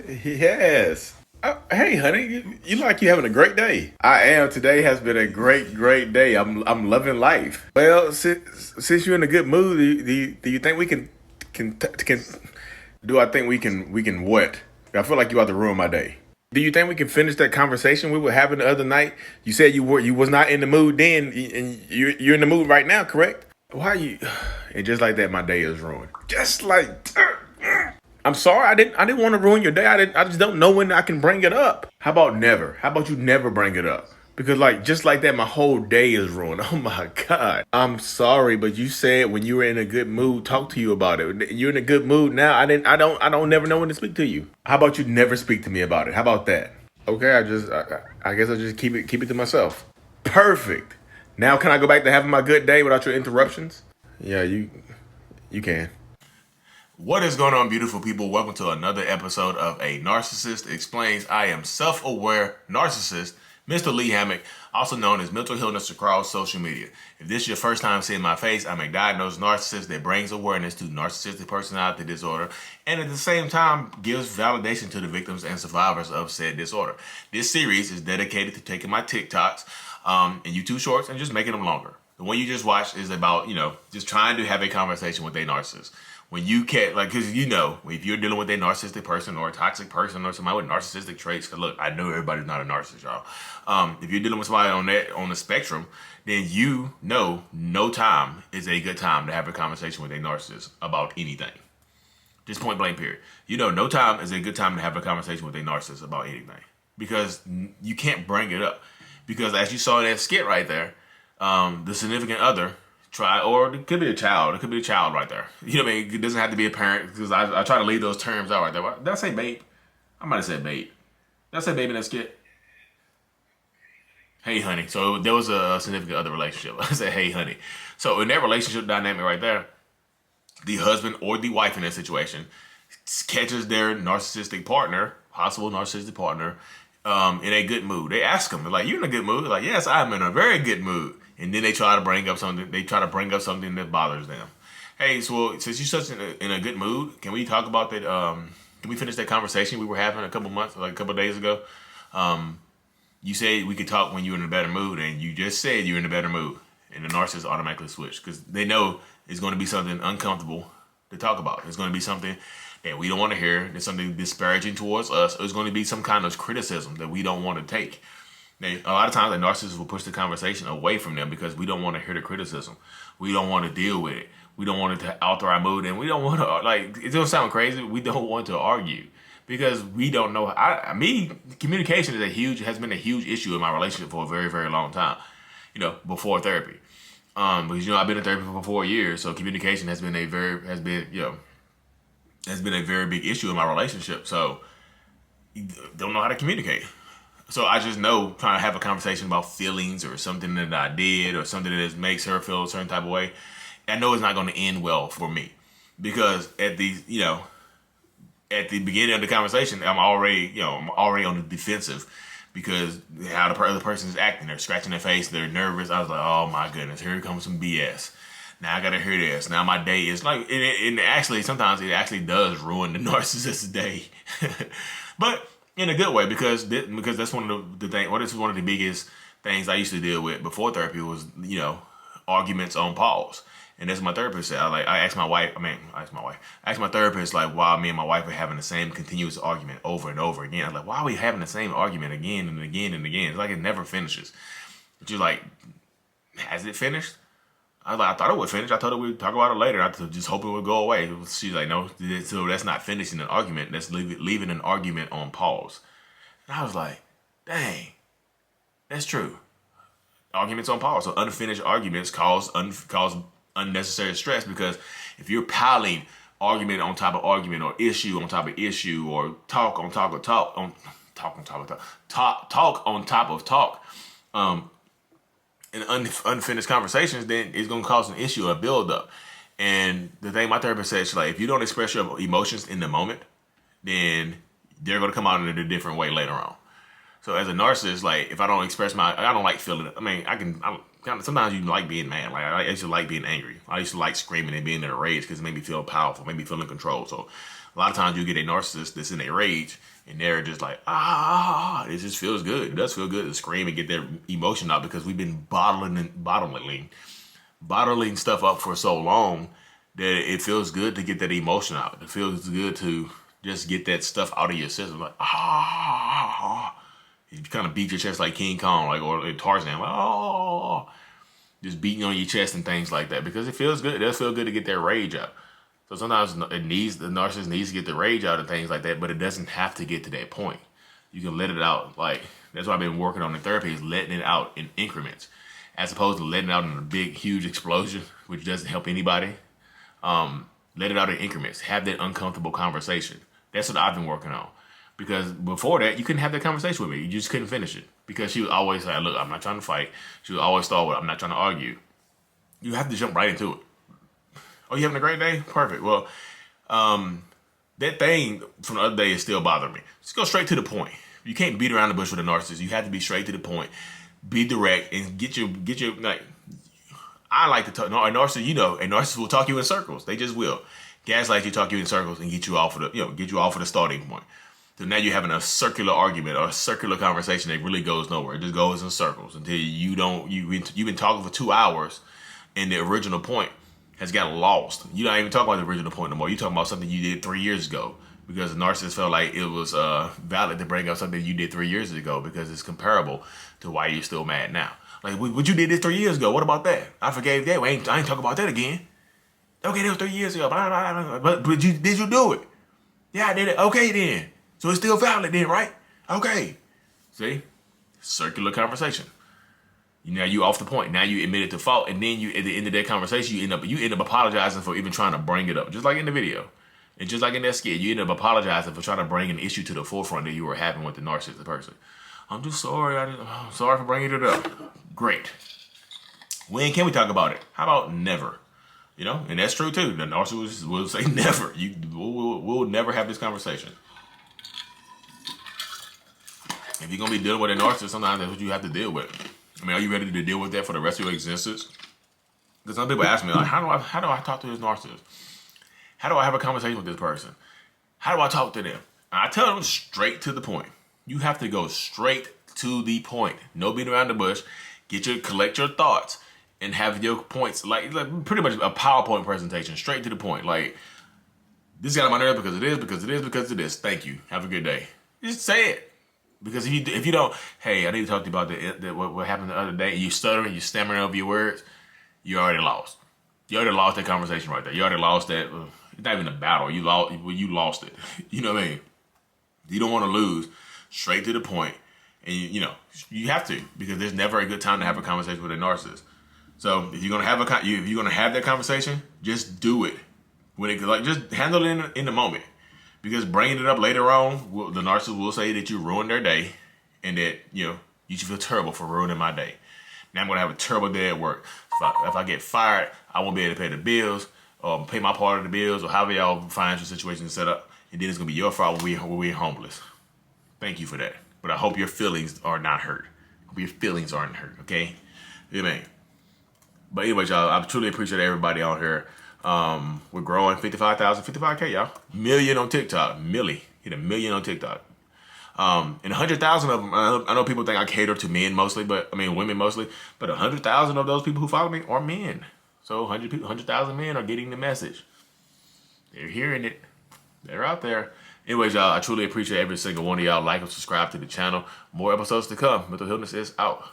Yes. Hey, honey, you like you having a great day. I am. Today has been a great day. I'm loving life. Well, since you're in a good mood, do you think we can do I think we can what? I feel like you about to ruin my day. Do you think we can finish that conversation we were having the other night? You said you was not in the mood then, and you're in the mood right now, correct? Why you? And just like that, my day is ruined. Just like. I'm sorry. I didn't want to ruin your day. I just don't know when I can bring it up. How about never? How about you never bring it up? Because like just like that, my whole day is ruined. Oh my god. I'm sorry, but you said when you were in a good mood, talk to you about it. You're in a good mood now. I don't never know when to speak to you. How about you never speak to me about it? How about that? Okay, I guess I'll just keep it to myself. Perfect. Now can I go back to having my good day without your interruptions? Yeah, you can. What is going on, beautiful people? Welcome to another episode of A Narcissist Explains. I am self-aware narcissist, Mr. Lee Hammock, also known as mental illness across social media. If this is your first time seeing my face, I'm a diagnosed narcissist that brings awareness to narcissistic personality disorder and at the same time gives validation to the victims and survivors of said disorder. This series is dedicated to taking my TikToks and YouTube shorts and just making them longer. The one you just watched is about, just trying to have a conversation with a narcissist. When you can't, because if you're dealing with a narcissistic person or a toxic person or somebody with narcissistic traits, because look, I know everybody's not a narcissist, y'all. If you're dealing with somebody on the spectrum, then no time is a good time to have a conversation with a narcissist about anything. Just point blank period. No time is a good time to have a conversation with a narcissist about anything. Because you can't bring it up. Because as you saw in that skit right there, the significant other or it could be a child. It could be a child right there. You know what I mean? It doesn't have to be a parent because I try to leave those terms out right there. Did I say babe? I might have said babe. Did I say babe in that skit? Hey, honey. So there was a significant other relationship. I said, hey, honey. So in that relationship dynamic right there, the husband or the wife in that situation catches their narcissistic partner, possible narcissistic partner, in a good mood. They ask him, they're like, you in a good mood? They're like, yes, I'm in a very good mood. And then they try to bring up something. They try to bring up something that bothers them. Hey, so since you're such in a good mood, can we talk about that? Can we finish that conversation we were having a couple days ago? You said we could talk when you're in a better mood, and you just said you're in a better mood, and the narcissist automatically switch because they know it's going to be something uncomfortable to talk about. It's going to be something that we don't want to hear. There's something disparaging towards us. Or it's going to be some kind of criticism that we don't want to take. A lot of times, the narcissist will push the conversation away from them because we don't want to hear the criticism. We don't want to deal with it. We don't want it to alter our mood, and we don't want to it don't sound crazy. We don't want to argue because we don't know. Communication has been a huge issue in my relationship for a very, very long time. Before therapy, because I've been in therapy for 4 years, so communication has been a very big issue in my relationship. So, don't know how to communicate. So I just know trying to have a conversation about feelings or something that I did or something that makes her feel a certain type of way, I know it's not going to end well for me because at the beginning of the conversation, I'm already on the defensive because how the other person is acting. They're scratching their face. They're nervous. I was like, oh my goodness, here comes some BS. Now I got to hear this. Now my day is and actually sometimes it actually does ruin the narcissist's day. But in a good way, because that's one of the things. This is one of the biggest things I used to deal with before therapy was arguments on pause, and that's what my therapist said. I asked my therapist why me and my wife are having the same continuous argument over and over again. I was like, why are we having the same argument again and again and again? It's like it never finishes. She's like, has it finished? I was like, I thought it would finish. I thought we would talk about it later. I just hope it would go away. She's like, no, so that's not finishing an argument. That's leaving an argument on pause. And I was like, dang, that's true. Arguments on pause. So unfinished arguments cause unnecessary stress because if you're piling argument on top of argument or issue on top of issue or talk on top of talk, in unfinished conversations, then it's going to cause an issue, a build-up. And the thing my therapist said, she's like, if you don't express your emotions in the moment, then they're going to come out in a different way later on. So as a narcissist, if I don't express I don't like feeling it. Sometimes you like being mad. I used to like being angry. I used to like screaming and being in a rage because it made me feel powerful, made me feel in control. So, A lot of times you get a narcissist that's in a rage and they're just like, it just feels good. It does feel good to scream and get their emotion out because we've been bottling stuff up for so long that it feels good to get that emotion out. It feels good to just get that stuff out of your system. Like, you kind of beat your chest like King Kong, like, or Tarzan, like, just beating on your chest and things like that because it feels good. It does feel good to get that rage out. So sometimes the narcissist needs to get the rage out and things like that, but it doesn't have to get to that point. You can let it out. Like, that's what I've been working on in therapy, is letting it out in increments, as opposed to letting it out in a big, huge explosion, which doesn't help anybody. Let it out in increments. Have that uncomfortable conversation. That's what I've been working on. Because before that, you couldn't have that conversation with me. You just couldn't finish it. Because she was always like, look, I'm not trying to fight. She was always stalwart. I'm not trying to argue. You have to jump right into it. Oh, you having a great day? Perfect. Well, that thing from the other day is still bothering me. Just go straight to the point. You can't beat around the bush with a narcissist. You have to be straight to the point. Be direct and get your like. I like to talk. No, a narcissist will talk you in circles. They just will gaslight you, talk you in circles, and get you off of the starting point. So now you're having a circular argument or a circular conversation that really goes nowhere. It just goes in circles until you've been talking for 2 hours, and the original point has got lost. You're not even talking about the original point no more. You're talking about something you did 3 years ago because the narcissist felt like it was valid to bring up something you did 3 years ago because it's comparable to why you're still mad now. Like, what you did this 3 years ago? What about that? I forgave that. I ain't talking about that again. Okay, that was 3 years ago. But did you do it? Yeah, I did it. Okay, then. So it's still valid then, right? Okay. See? Circular conversation. Now you off the point. Now you admitted to fault, and then you at the end of that conversation you end up apologizing for even trying to bring it up, just like in the video, and just like in that skit, you end up apologizing for trying to bring an issue to the forefront that you were having with the narcissistic person. I'm just sorry. I'm sorry for bringing it up. Great. When can we talk about it? How about never? And that's true too. The narcissist will say never. We'll never have this conversation. If you're gonna be dealing with a narcissist, sometimes that's what you have to deal with. I mean, are you ready to deal with that for the rest of your existence? Because some people ask me, like, how do I talk to this narcissist? How do I have a conversation with this person? How do I talk to them? And I tell them straight to the point. You have to go straight to the point. No beat around the bush. Collect your thoughts and have your points like pretty much a PowerPoint presentation, straight to the point. Like, this got on my nerves because it is. Thank you. Have a good day. Just say it. Because if you don't, hey, I need to talk to you about what happened the other day, and you stuttering, you stammering over your words, you already lost. You already lost that conversation right there. You already lost that. It's not even a battle. You lost it. You know what I mean? You don't want to lose. Straight to the point, and you have to, because there's never a good time to have a conversation with a narcissist. So if you're gonna have that conversation, just do it just handle it in the moment. Because bringing it up later on, the narcissist will say that you ruined their day, and that you should feel terrible for ruining my day. Now I'm gonna have a terrible day at work. If I get fired, I won't be able to pay the bills or pay my part of the bills or however y'all financial situation is set up, and then it's gonna be your fault when we're homeless. Thank you for that. But I hope your feelings are not hurt. I hope your feelings aren't hurt. Okay, you know what I mean? But anyway, y'all, I truly appreciate everybody out here. We're growing 55K, y'all. Million on TikTok. Hit 1 million on TikTok. And 100,000 of them, I know people think I cater to men mostly, women mostly, but 100,000 of those people who follow me are men. So 100,000 men are getting the message. They're hearing it. They're out there. Anyways, y'all, I truly appreciate every single one of y'all. Like and subscribe to the channel. More episodes to come. Mental Healness is out.